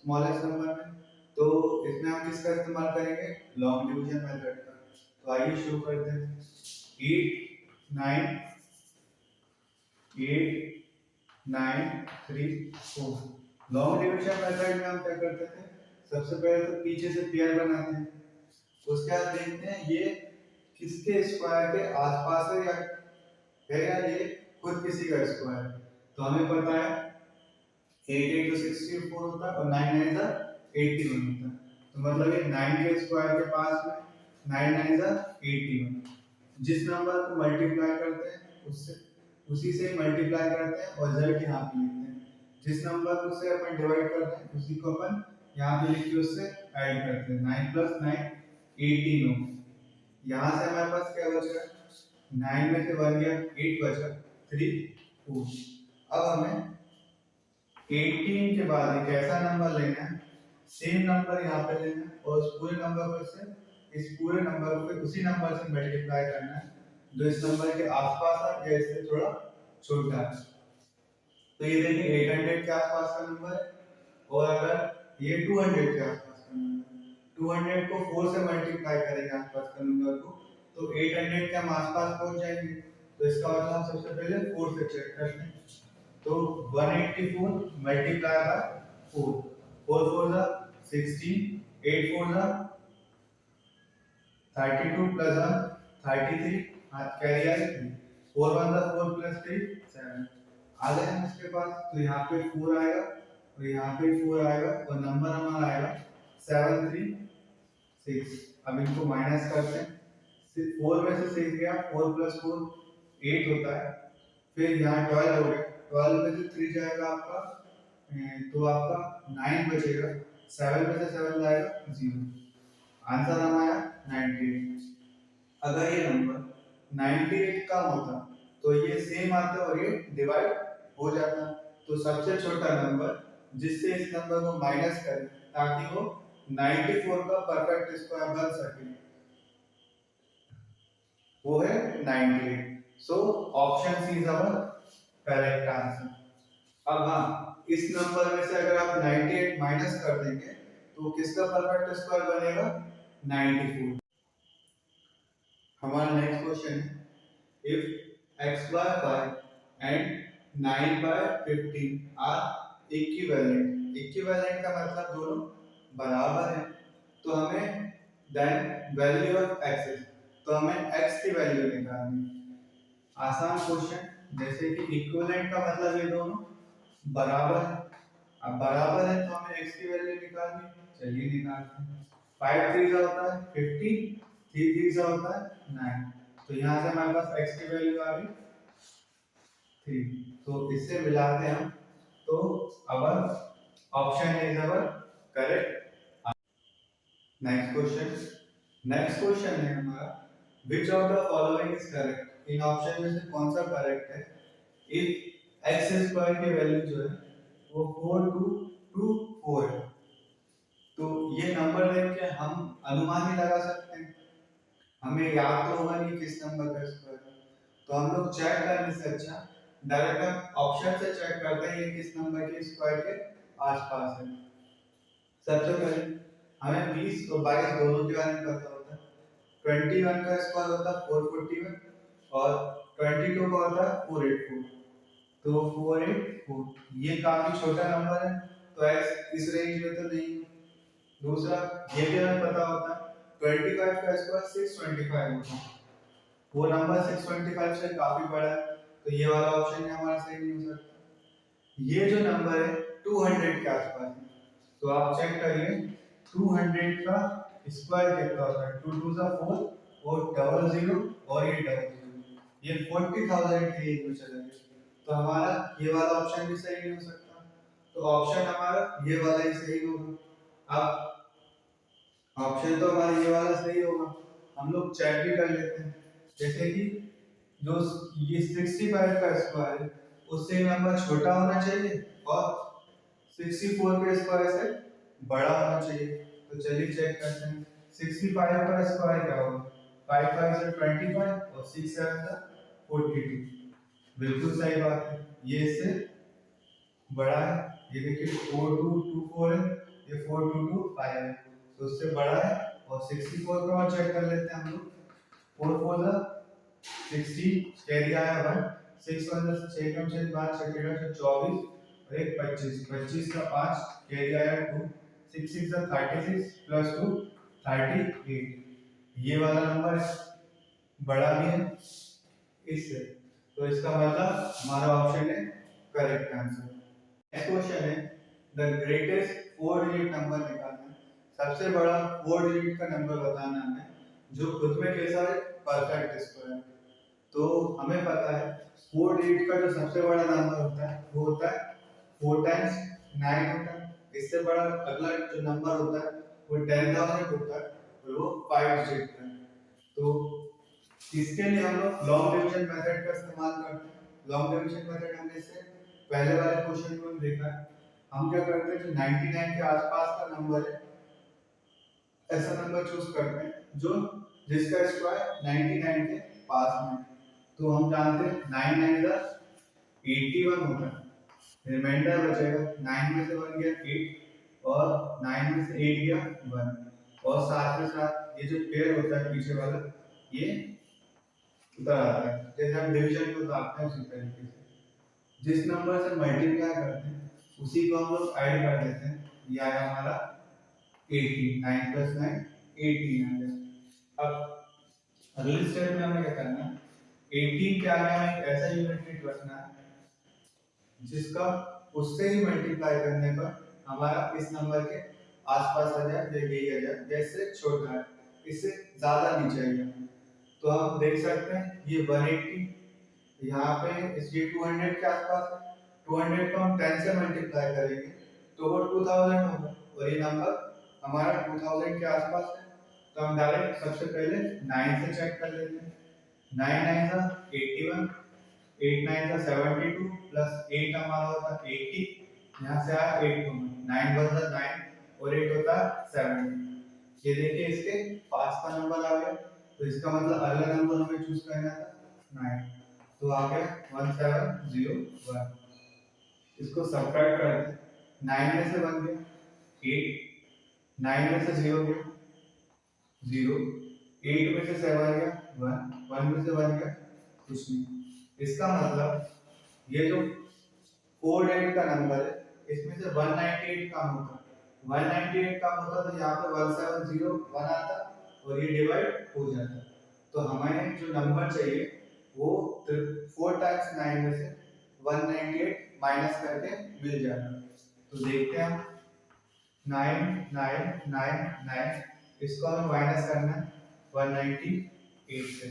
स्मॉलेस्ट नंबर में तो इसमें हम किसका इस्तेमाल करेंगे लॉन्ग डिवीजन मेथड का। तो आइए शुरू करते हैं। 8 9 3 4 लॉन्ग डिवीजन मेथड में हम क्या करते थे सबसे पहले तो पीछे से पेयर बनाते हैं उसके बाद देखते हैं ये किसके स्क्वायर के आसपास है या ये खुद किसी का स्क्वायर है। तो हमें पता है 8 8 तो 64 होता है और 9 9 जा 81 होता है। तो मतलब ये 9 के स्क्वायर के पास में 9 9 जा 81। जिस नंबर को मल्टीप्लाई करते हैं उससे उसी से मल्टीप्लाई करते हैं और रिजल्ट यहाँ पे लिखते हैं। जिस नंबर को से अपन डिवाइड करते हैं उसी को अपन यहाँ पे लिख के उससे ऐड करते हैं। 9 + 9 18 हो। यहाँ से हमारे पास क्या बचा 9 में से 1 गया 8 बचा 3 4। अब हमें 18 के बाद एक ऐसा नंबर लेना है सेम नंबर यहाँ पे लेना है और उस पूरे नंबर को से इस पूरे नंबर को उसी नंबर से मल्टीप्लाई करना है जो इस नंबर के आसपास है या इससे थोड़ा छोटा है। तो ये देखिए 800 के आसपास का नंबर है और अगर ये 200 के आसपास का नंबर 200 को 4 से मल्टीप्लाई करेंगे आसपास का नंबर को तो 800 के हम आसपास पहुंच जाएंगे। तो इसका मतलब हम सबसे पहले 4 से चेक करते हैं। तो 184 मल्टीप्लाई बाय 4 4 4 जा 16 8 4 जा 32 प्लस 1 33 हाथ कैरी आए 4 1 जा 4 प्लस 3 7 आ गए हम इसके पास। तो यहाँ पे 4 आएगा और यहाँ पे 4 आएगा और नंबर हमारा आएगा 7 3 6। अब इनको माइनस करते हैं 4 में से 6 गया 4 + 4 8 होता है। फिर यहाँ 12 हो गया 12 में से 3 जाएगा आपका तो आपका 9 बचेगा 7 में से 7 जाएगा 0। आंसर हमारा 98। अगर ये नंबर 98 कम होता तो ये सेम आता और ये डिवाइड हो जाता। तो सबसे छोटा नंबर जिससे इस नंबर को माइनस करें ताकि वो 94 का परफेक्ट स्क्वायर बन सके वो है 98। So option C is our correct answer. अब हाँ इस नंबर में से अगर आप 98 माइनस कर देंगे तो किसका परफेक्ट स्क्वायर बनेगा 94। हमारा नेक्स्ट क्वेश्चन है if x/5 and 9/15 are equivalent का मतलब दोनों बराबर है तो हमें देन वैल्यू ऑफ x तो हमें x की वैल्यू निकालनी है। आसान क्वेश्चन जैसे कि इक्विवेलेंट का मतलब ये दोनों बराबर है। अब बराबर है तो हमें x की वैल्यू निकालनी है। चलिए निकालते हैं। 5 3 का होता है 15 3 3 का होता है 9। तो यहाँ से हमारे पास x की वैल्यू आ गई 3। तो इससे मिलाते हैं हम तो our option is our correct. Next question है हमारा which of the following is correct, in option में से कौन सा करेक्ट है। इफ एक्स स्क्वायर की वैल्यू जो है वो 4224 है, तो ये नंबर देख के हम अनुमान ही लगा सकते हैं, हमें याद तो होगा नहीं किस नंबर का स्क्वायर है। तो हम लोग चेक करने से अच्छा डायरेक्ट हम ऑप्शन से चेक करते हैं ये किस नंबर के स्क्वायर के आसपास है। सबसे पहले हमें 20 और 22 दोनों के बारे में पता होता है। 21 का स्क्वायर होता है 441 और 22 का होता है 484, तो 484 ये काफी छोटा नंबर है, तो x इस रेंज में तो नहीं है। दूसरा ये भी हमें पता होता है 25 का स्क्वायर 625 होता है, वो नंबर 625 से काफी बड़ा है, तो ये वाला ऑप्शन हमारा सही नहीं हो सकता। ये जो नंबर है 200 के आसपास है, तो आप चेक करिए 200 का स्क्वायर कितना होता है, 2 2 4 और 00 और ये 00, ये 40,000 के रेंज में चला गया, तो हमारा ये वाला ऑप्शन भी सही नहीं हो सकता, तो ऑप्शन हमारा ये वाला ही सही होगा। अब ऑप्शन तो हमारा ये वाला सही होगा, हम लोग चेक भी कर लेते हैं, जैसे कि जो ये 65 का स्क्वायर है उससे नंबर छोटा होना चाहिए और 64 के स्क्वायर से बड़ा होना चाहिए, तो चलिए चेक करते हैं 65 का स्क्वायर क्या होगा, 5 5 से 25 और 6 7 से 42, बिल्कुल सही बात है, ये इससे बड़ा है, ये देखिए 4224 है, ये 4225 है, तो उससे बड़ा है। और 64 का और चेक कर लेते हैं हम लोग, 4 4 जा 60 कैरी आया 1, 6 1 जा 6 कम से 5 6 के 24 और एक 25, 25 का 5 कैरी आया 2, 6 6 जा 36 प्लस 2 38, ये वाला नंबर बड़ा भी है इससे, तो इसका मतलब हमारा ऑप्शन है करेक्ट आंसर। नेक्स्ट क्वेश्चन है द ग्रेटेस्ट 4 डिजिट नंबर निकालना है, सबसे बड़ा 4 डिजिट का नंबर बताना है जो खुद में कैसा है परफेक्ट स्क्वायर। तो हमें पता है 4 डिजिट का जो सबसे बड़ा नंबर होता है वो होता है 4 टाइम्स 9 होता है, इससे बड़ा अगला जो नंबर होता है वो 10,000 होता है और वो 5 डिजिट का है। तो इसके लिए हम लोग लॉन्ग डिवीजन मेथड का इस्तेमाल करते हैं। लॉन्ग डिवीजन मेथड हमने इससे पहले वाले क्वेश्चन में देखा है, हम क्या करते हैं जो 99 के आसपास का नंबर है ऐसा नंबर चूज करते हैं जो जिसका स्क्वायर 99 के पास में, तो हम जानते हैं 9 9 जा 81 होता है, रिमाइंडर बचेगा 9 में से 1 गया 8 और 9 में से 8 गया 1 और साथ में साथ ये जो पेयर होता है पीछे वाला ये उधर आता है, जैसे हम डिवीजन को बताते हैं उसी तरीके से जिस नंबर से मल्टीप्लाई करते हैं उसी को हम लोग ऐड कर देते हैं, ये आया हमारा 18, 9 + 9 18 आ गया। अब अगले स्टेप में हमें क्या करना है, 18 के आगे हमें एक ऐसा यूनिट डिजिट रखना है जिसका उससे ही मल्टीप्लाई करने पर हमारा इस नंबर के आसपास आ जाए या यही आ जाए, जैसे छोटा है इससे ज्यादा नहीं चाहिए, तो हम देख सकते हैं ये 180 यहाँ पे इसके 200 के आसपास है, 200 को हम 10 से मल्टीप्लाई करेंगे तो वो 2000 होगा और ये नंबर हमारा 2000 के आसपास है, तो हम डायरेक्ट सबसे पहले 9 से चेक कर लेते हैं, 9 9 जा 81, 8 9 जा 72 प्लस 8 हमारा होता है 80, यहाँ से आया 8 को 9 1 जा 9 और 8 होता है 70, ये देखिए इसके पास का नंबर आ गया, तो इसका मतलब अगला नंबर हमें चूज करना था 9, तो आ गया 1701, इसको सब्ट्रैक्ट करते हैं, 9 में से 1 गया 8, 9 में से 0 गया 0, 8 में से 7 गया 1, 1 में से 1 गया कुछ नहीं, इसका मतलब ये जो 4 डिजिट का नंबर है इसमें से 198 कम होता है, 198 कम होता तो यहाँ पे 1701 आता और ये डिवाइड हो जाता, तो हमें जो नंबर चाहिए वो 4 टाइम्स 9 में से 198 माइनस करके मिल जाएगा, तो देखते हैं हम 9 9 9 9 इसको हमें माइनस करना है 198 से,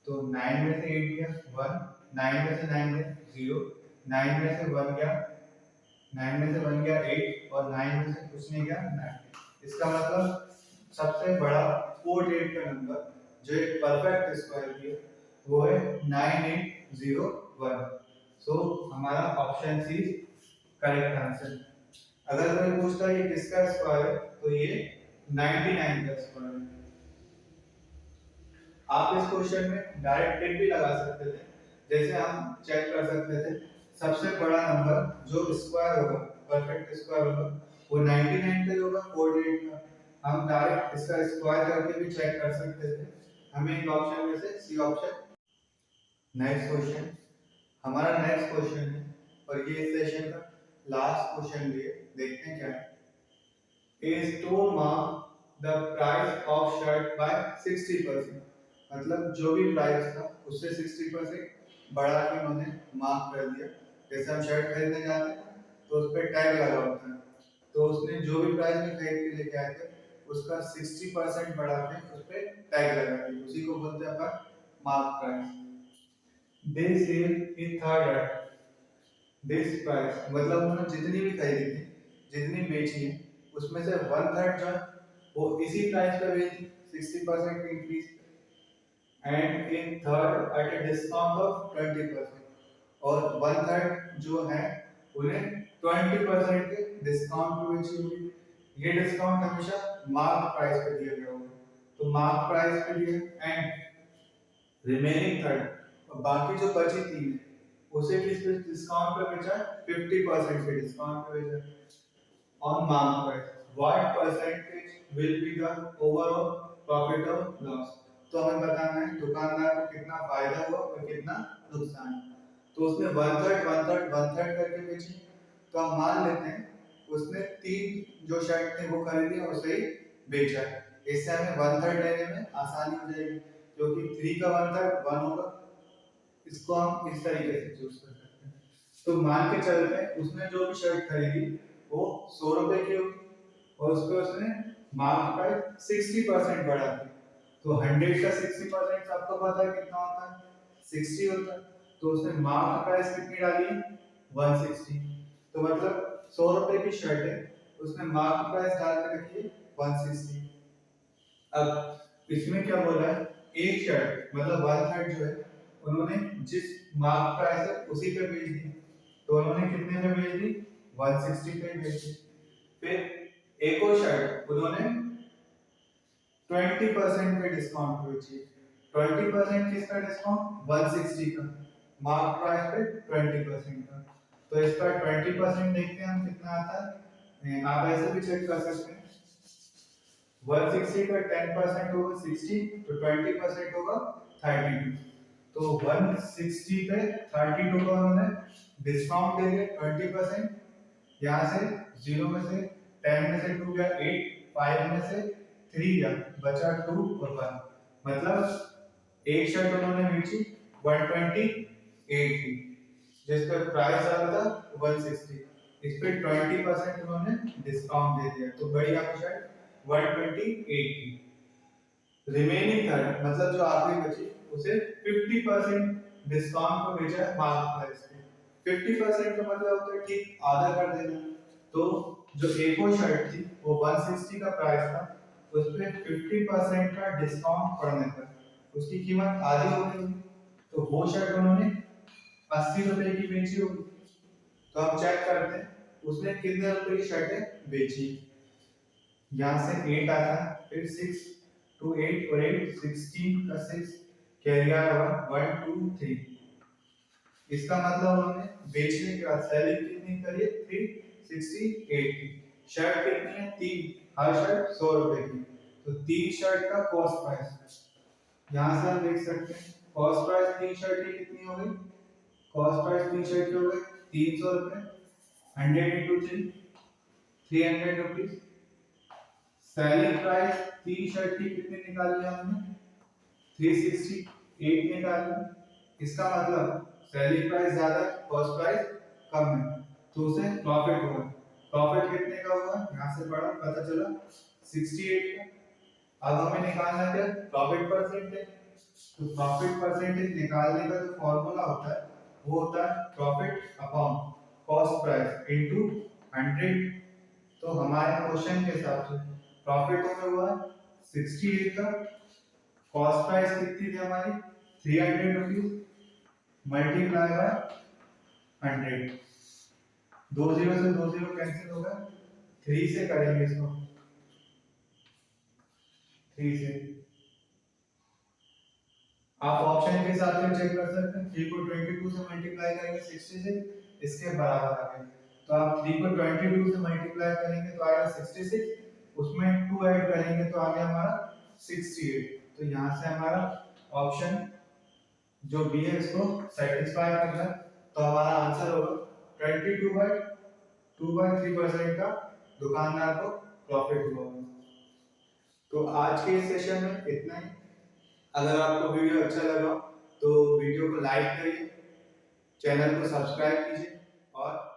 तो 9 में से 8 गया 1, 9 में से 9 गया 0, 9 में से 1 गया 9 में से 1 गया 8 और 9 में से कुछ नहीं गया 9, इसका मतलब सबसे बड़ा 4 डिजिट का नंबर जो एक परफेक्ट स्क्वायर की है वो है 9801। सो हमारा ऑप्शन सी करेक्ट आंसर। अगर कोई पूछता है ये किसका स्क्वायर है तो ये 99 का स्क्वायर है। आप इस क्वेश्चन में डायरेक्ट टिक भी लगा सकते थे, जैसे हम चेक कर सकते थे सबसे बड़ा नंबर जो स्क्वायर होगा, परफेक्ट स्क्वायर होगा, वो 99 का ही होगा, 48 का। हम डायरेक्ट इसका स्क्वायर करके भी चेक कर सकते थे। हमें एक ऑप्शन में से सी ऑप्शन। नेक्स्ट क्वेश्चन, हमारा नेक्स्ट क्वेश्चन है और ये इस सेशन का लास्ट क्वेश्चन भी है। देखते हैं क्या है। A store marked the price of shirt by 60%। मतलब जो भी प्राइस था उससे 60% बढ़ा के उन्होंने मार्क कर दिया। जैसे हम शर्ट खरीदने जाते हैं तो उस पर टैग लगा होता है, तो उसने जो भी प्राइस में खरीद के लेके आए थे उसका 60% बढ़ा के उस पर टैग लगा दिया, उसी को बोलते हैं अपन mark price. They sell in third at this price, मतलब उन्होंने जितनी भी खरीदी थी, जितनी बेची है, उसमें से 1/3 जो है वो इसी प्राइस पे बेची, 60% increase, and in third at a discount of 20%, और 1/3 जो है उन्हें 20% के डिस्काउंट पे बेची होगी। ये डिस्काउंट हमेशा मार्क प्राइस पे दिया गया होगा, तो मार्क प्राइस पे दिया। एंड रिमेनिंग थर्ड, बाकी जो बची तीन है उसे किस पे डिस्काउंट पे बेचा है, 50% के डिस्काउंट पे बेचा है। On mark price, what percentage will be the overall profit or loss? तो हमें बताना है दुकानदार को कितना फायदा हुआ और कितना नुकसान। तो उसने वन थर्ड करके बेची, तो हम मान लेते हैं उसने तीन जो शर्ट थी वो खरीदी और उसे ही बेचा है। इससे हमें 1/3 लेने में आसानी हो जाएगी, क्योंकि 3 का 1/3 1 होगा। इसको हम इस तरीके से चूज कर सकते हैं। तो मान के चलते हैं उसने जो भी शर्ट खरीदी वो 100 रुपए की होगी और उस पर उसने मार्क प्राइस 60% बढ़ा दी, तो 100 का 60% सबको पता है कितना होता है, 60 होता है। तो उसने मार्क प्राइस कितनी डाली, 160। तो मतलब 100 रुपए की शर्ट है, उसने मार्क प्राइस डाल के रखी है 160। अब इसमें क्या बोला है, एक शर्ट मतलब 1/3 जो है उन्होंने जिस मार्क प्राइस है उसी पे बेच दी, तो उन्होंने कितने पे बेच दी, 160 पे बेच दी। फिर एक और शर्ट उन्होंने 20% पे डिस्काउंट पे बेची। 20% किसका डिस्काउंट, 160 का, मार्क प्राइस पे 20% का। तो इसका 20% देखते हैं हम कितना आता है। आप ऐसे भी चेक कर सकते हैं, 160 का 10% होगा 60, तो 20% होगा 32। तो 160 पे 32 का उन्होंने डिस्काउंट दे दिया 20%। यहाँ से 0 में से 10 में से 2 गया 8, 5 में से 3 गया, बचा 2 और 1। मतलब एक शर्ट उन्होंने बेची 128 की, जिस पर प्राइस आ रहा था 160, इस पे 20% उन्होंने डिस्काउंट दे दिया, तो बड़ी आपकी शर्ट 128 की। रिमेनिंग थर्ड मतलब जो आखिरी बची उसे 50% डिस्काउंट पे बेचा है मार्क प्राइस पे। 50% का मतलब होता है ठीक आधा कर देना। तो जो एक और शर्ट थी वो 160 का प्राइस था, उस पे 50% का डिस्काउंट पड़ने पर उसकी कीमत आधी हो गई, तो वो शर्ट उन्होंने 80 रुपए की बेची होगी। तो हम चेक करते हैं उसने कितने रुपए की शर्टें बेची। यहाँ से 8 आता है, फिर 6 2 8 और 8 16 का 6 कैरी आएगा 1 2 3। इसका मतलब उन्होंने बेचने के बाद सेलिंग कितनी करी है, 368 की। शर्ट कितनी है, 3, हर शर्ट 100 रुपए की, तो 3 शर्ट का कॉस्ट प्राइस यहाँ से हम देख सकते हैं। कॉस्ट प्राइस 3 शर्ट की कितनी हो गई, कॉस्ट प्राइस 3 शर्ट की हो गई 300 रुपए, 100 into 3 300 rupees. Selling price 3 shirt की कितनी निकाली हमने, 368 निकाली। इसका मतलब सेलिंग प्राइस ज्यादा है, कॉस्ट प्राइस कम है, तो उसे प्रॉफिट होगा। प्रॉफिट कितने का होगा, यहाँ से पढ़ा पता चला 68 का। अब हमें निकालना है प्रॉफिट परसेंटेज। तो प्रॉफिट परसेंटेज निकालने का जो फॉर्मूला होता है वो होता है profit upon cost price into 100। तो हमारे क्वेश्चन के हिसाब से प्रॉफिट हमें हुआ 68 का, कॉस्ट प्राइस कितनी थी हमारी 300 रुपीज मल्टीप्लाई बाय 100, 20 से 20 कैंसिल होगा, 3 से करेंगे इसको, 3 से आप ऑप्शन के हिसाब से चेक कर सकते हैं। 3 को 22 से मल्टीप्लाई करेंगे 60 से, इसके बराबर आ गया। तो आप 3 को 22 से मल्टीप्लाई करेंगे तो आएगा 66, उसमें 2 ऐड करेंगे तो आ गया हमारा 68। तो यहाँ से हमारा ऑप्शन जो बी है इसको सेटिस्फाई करना है। तो हमारा आंसर होगा 22/2/3% का दुकानदार को प्रॉफिट हुआ। तो आज के इस सेशन में इतना ही। अगर आपको वीडियो अच्छा लगा तो वीडियो को लाइक करिए, चैनल को सब्सक्राइब कीजिए और